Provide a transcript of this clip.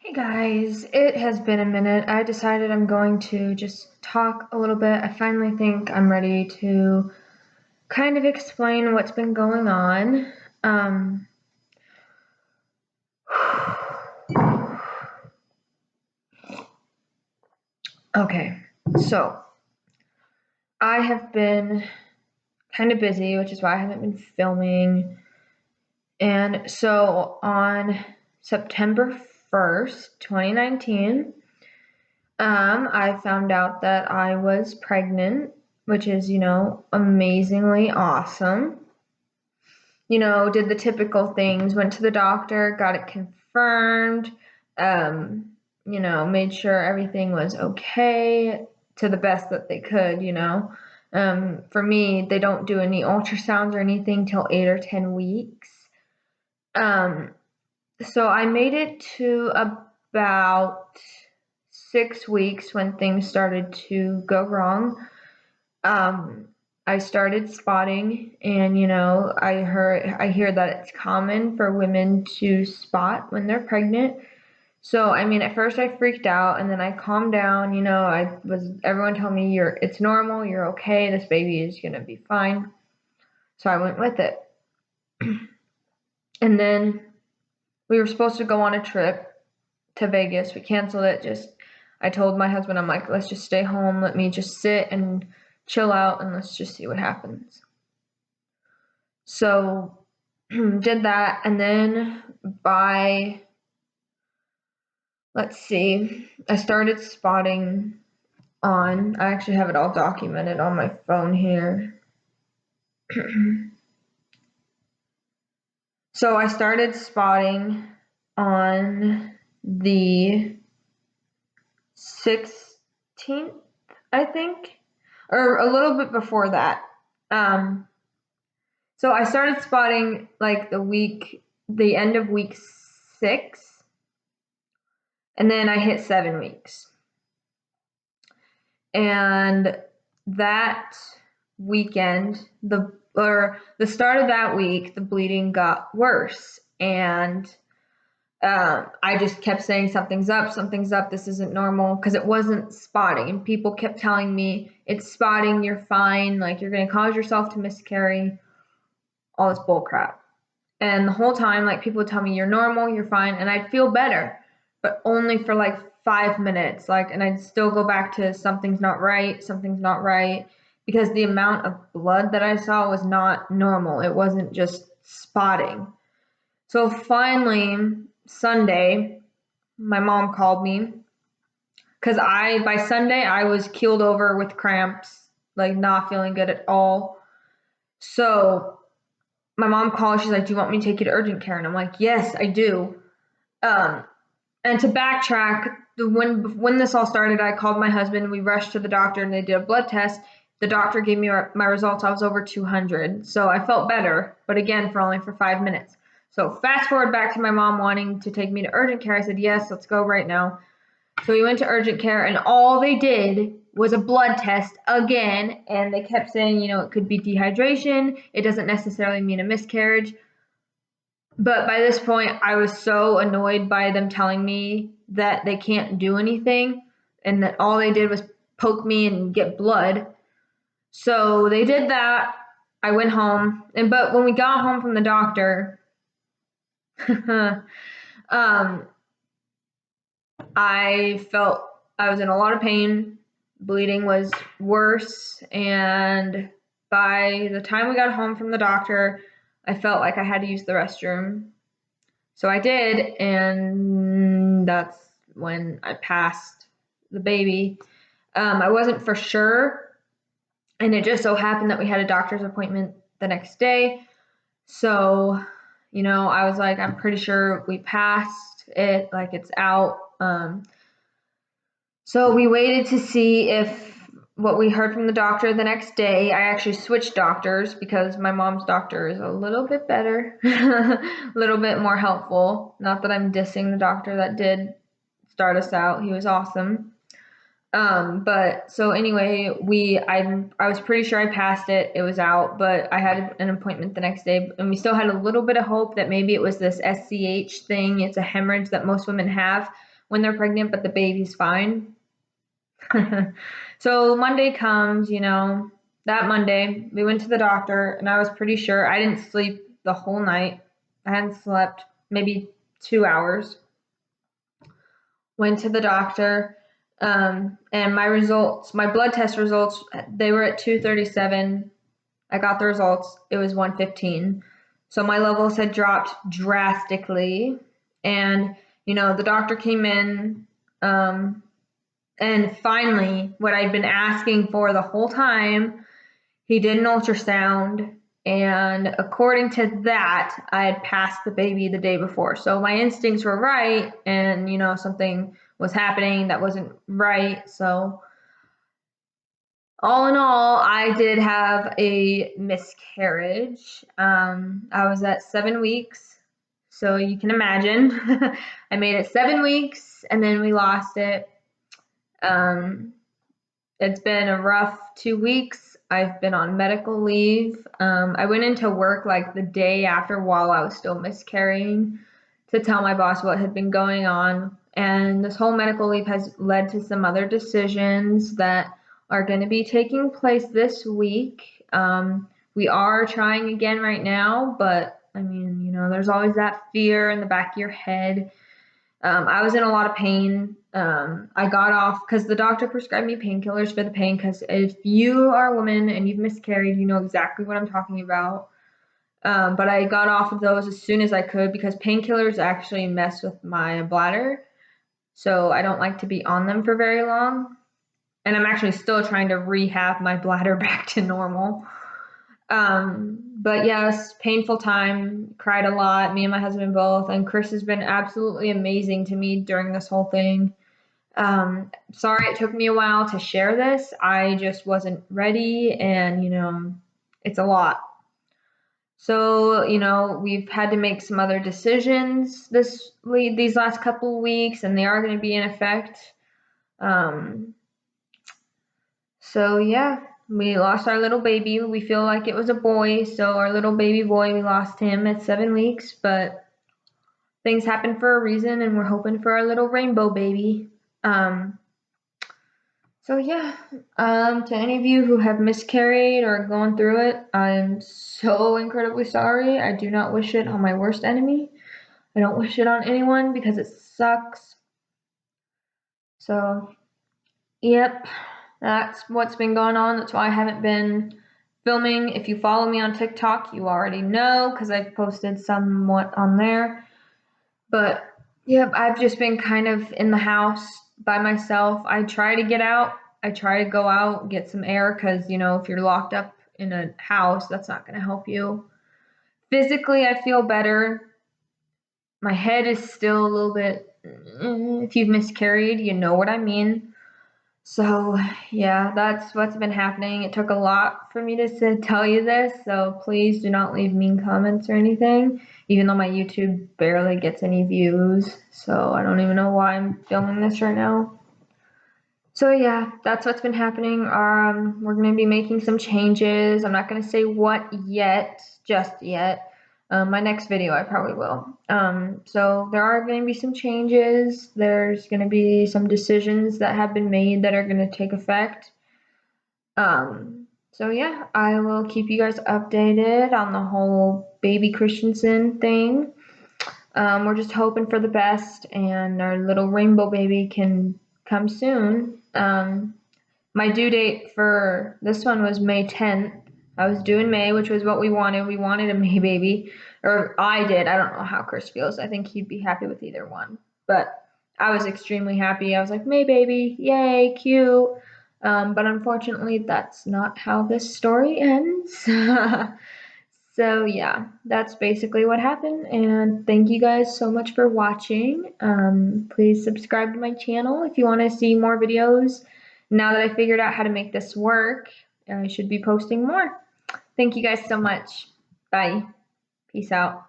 Hey guys, it has been a minute. I decided I'm going to just talk a little bit. I finally think I'm ready to kind of explain what's been going on. Um, okay, so I have been kind of busy, which is why I haven't been filming. And so on September 1st, 2019, I found out that I was pregnant, which is, amazingly awesome. Did the typical things, went to the doctor, got it confirmed, made sure everything was okay to the best that they could. For me, they don't do any ultrasounds or anything till 8 or 10 weeks. So I made it to about 6 weeks when things started to go wrong. Um, I started spotting, and I hear that it's common for women to spot when they're pregnant. So I mean, at first I freaked out, and then I calmed down. Everyone told me it's normal, you're okay, this baby is gonna be fine. So I went with it, and then we were supposed to go on a trip to Vegas. We canceled it. I told my husband, I'm like, let's just stay home. Let me just sit and chill out, and let's just see what happens. So did that, and then let's see, I started spotting I actually have it all documented on my phone here. So I started spotting on the 16th, I think, or a little bit before that. So I started spotting like the end of week 6, and then I hit 7 weeks. And that weekend, the start of that week, the bleeding got worse, and I just kept saying something's up, this isn't normal, because it wasn't spotting, and people kept telling me it's spotting, you're fine, like you're going to cause yourself to miscarry, all this bull crap. And the whole time, like, people would tell me you're normal, you're fine, and I'd feel better, but only for like 5 minutes, like, and I'd still go back to something's not right, because the amount of blood that I saw was not normal. It wasn't just spotting. So finally, Sunday, my mom called me, because by Sunday I was keeled over with cramps, like not feeling good at all. So my mom called. She's like, "Do you want me to take you to urgent care?" And I'm like, "Yes, I do." Um, and to backtrack, when this all started, I called my husband. We rushed to the doctor, and they did a blood test. The doctor gave me my results. I was over 200, so I felt better, but again, only for 5 minutes. So fast forward back to my mom wanting to take me to urgent care. I said, "Yes, let's go right now." So we went to urgent care, and all they did was a blood test again, and they kept saying, it could be dehydration. It doesn't necessarily mean a miscarriage. But by this point, I was so annoyed by them telling me that they can't do anything and that all they did was poke me and get blood. So they did that. I went home, but when we got home from the doctor, um, I felt I was in a lot of pain. Bleeding was worse, and by the time we got home from the doctor, I felt like I had to use the restroom. So I did, and that's when I passed the baby. I wasn't for sure, and it just so happened that we had a doctor's appointment the next day. So, I was like, I'm pretty sure we passed it, like it's out. So we waited to see if what we heard from the doctor the next day. I actually switched doctors because my mom's doctor is a little bit better, a little bit more helpful. Not that I'm dissing the doctor that did start us out. He was awesome. But so anyway, I was pretty sure I passed it. It was out, but I had an appointment the next day, and we still had a little bit of hope that maybe it was this SCH thing. It's a hemorrhage that most women have when they're pregnant, but the baby's fine. So Monday comes, that Monday we went to the doctor and I was pretty sure I didn't sleep the whole night. I hadn't slept maybe 2 hours. Went to the doctor, and my blood test results, they were at 237. I got the results. It was 115. So my levels had dropped drastically. And, the doctor came in, and finally, what I'd been asking for the whole time, he did an ultrasound. And according to that, I had passed the baby the day before. So my instincts were right. And, something was happening that wasn't right. So all in all, I did have a miscarriage. I was at 7 weeks. So you can imagine, I made it 7 weeks and then we lost it. It's been a rough 2 weeks. I've been on medical leave. I went into work like the day after while I was still miscarrying to tell my boss what had been going on. And this whole medical leave has led to some other decisions that are going to be taking place this week. We are trying again right now, but I mean, there's always that fear in the back of your head. I was in a lot of pain. I got off because the doctor prescribed me painkillers for the pain, because if you are a woman and you've miscarried, you know exactly what I'm talking about. But I got off of those as soon as I could because painkillers actually mess with my bladder. So I don't like to be on them for very long. And I'm actually still trying to rehab my bladder back to normal. But yes, painful time, cried a lot, me and my husband both, and Chris has been absolutely amazing to me during this whole thing. Sorry it took me a while to share this. I just wasn't ready, and it's a lot. So, we've had to make some other decisions these last couple of weeks, and they are going to be in effect. So yeah, we lost our little baby. We feel like it was a boy, so our little baby boy, we lost him at 7 weeks, but things happen for a reason, and we're hoping for our little rainbow baby. So yeah, to any of you who have miscarried or gone through it, I'm so incredibly sorry. I do not wish it on my worst enemy. I don't wish it on anyone because it sucks. So, yep, that's what's been going on. That's why I haven't been filming. If you follow me on TikTok, you already know because I've posted somewhat on there. But yep, I've just been kind of in the house by myself. I try to get out. I try to go out, get some air, because, if you're locked up in a house, that's not going to help you. Physically, I feel better. My head is still a little bit, if you've miscarried, you know what I mean. So, yeah, that's what's been happening. It took a lot for me to tell you this, so please do not leave mean comments or anything, even though my YouTube barely gets any views, so I don't even know why I'm filming this right now. So, yeah, that's what's been happening. We're going to be making some changes. I'm not going to say what just yet. My next video, I probably will. So there are going to be some changes. There's going to be some decisions that have been made that are going to take effect. So yeah, I will keep you guys updated on the whole baby Christensen thing. We're just hoping for the best, and our little rainbow baby can come soon. My due date for this one was May 10th. I was due in May, which was what we wanted. We wanted a May baby, or I did. I don't know how Chris feels. I think he'd be happy with either one. But I was extremely happy. I was like, May baby, yay, cute. But unfortunately, that's not how this story ends. So yeah, that's basically what happened. And thank you guys so much for watching. Please subscribe to my channel if you want to see more videos. Now that I figured out how to make this work, I should be posting more. Thank you guys so much. Bye. Peace out.